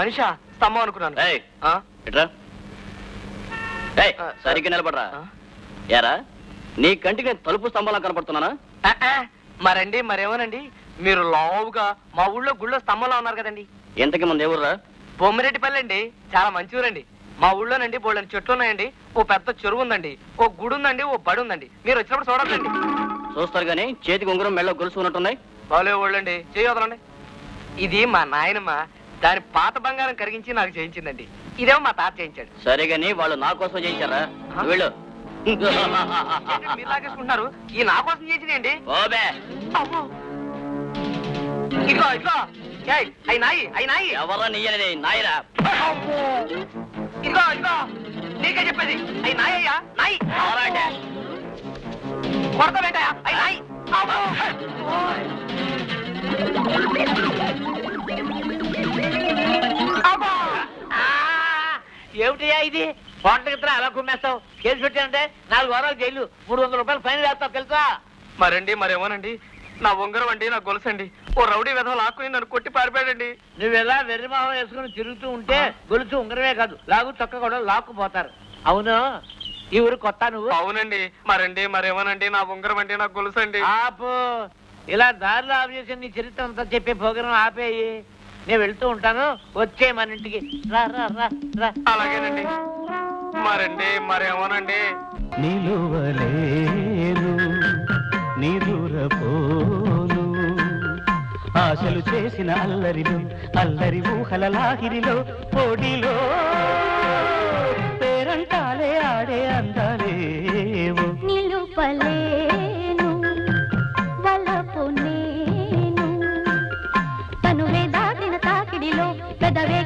మనిషా స్తంభం అనుకున్నాను. సరిగ్గా నిలబడరా. ఏరా నీ కంటికి నేను తలుపు స్తంభంలా కనపడుతున్నానా? మరండి మరేమోనండి, మీరు లావుగా మా ఊళ్ళో గుళ్ళో స్తంభంలో ఉన్నారు కదండి. ఎంతకి ముందు ఎవరురా? బొమ్మిరెడ్డిపల్లి అండి, చాలా మంచి ఊరండి. మా ఊళ్ళోనండి బోళ్ళని చెట్లు ఉన్నాయండి, ఓ పెద్ద చెరువు ఉందండి, ఓ గుడి ఉందండి, ఓ బడి ఉందండి. మీరు వచ్చినప్పుడు చూడొద్దండి. చూస్తారు గానీ చేతికి ఉంగరం మెళ్ళ గొలుసు ఉన్నట్టున్నాయి. బాలే ఊళ్ళండి, చేయొదలండి. ఇది మా నాయనమ్మ దాని పాత బంగారం కరిగించి నాకు చేయించిందండి. ఇదేమో మా తాత చేయించాడు. సరే గాని వాళ్ళు నా కోసం చేయించారా? వెళ్ళు. మీరు లాగేసుకుంటున్నారు, ఈ నా కోసం చేయించినండి. ఇదిగో ఇదిగో అయి నాయి, అయి నాయి. ఎవరా నీయనేది? నాయిరా. ఇదిగో ఇదిగో నీకే చెప్పేది, అయి నాయ్యా నాయి. కొడతా బేటయా, అయి నాయి. ఏమిటయ్యా ఇది? కోటగిత్ర అలా కుమ్మేస్తావు. కేసు పెట్టానంటే 4 వారాలు జైలు, 300 రూపాయలు ఫైన్ వేస్తావు తెలుసా? మరండి మరేమోనండి, నా ఉంగరం అండి, నా గొలుసు అండి, ఓ రౌడీ విధవ లాక్కుని నన్ను కొట్టి పారిపోయాడండి. నువ్వు ఎలా వెర్రిమోహం వేసుకుని తిరుగుతూ ఉంటే గొలుసు ఉంగరమే కాదు లాగు చొక్క కూడా లాక్కుపోతారు. అవును, ఈ ఊరు కొత్త నువ్వు? అవునండి. మరండి మరేమోనండి, నా ఉంగరం అండి, నా గొలుసు అండి. ఆపు, ఇలా దారిలో ఆఫ్ చేసి నీ చరిత్ర అంతా చెప్పే ప్రోగ్రాం ఆపేయి. నేను వెళ్తూ ఉంటాను, వచ్చే మన ఇంటికి. రా రా రా రా. అలాగేనండి. మరండి మరేమోనండి, నిలువలేను నిదురపోను ఆశలు చేసిన అల్లరిలో అల్లరి ఊహల లాగిరిలో పొడిలో పేరంటాలే ఆడే అందాలేవు. నిలుపలేను వలపు నేను తనువే దాటిన తాకిడిలో పెదవే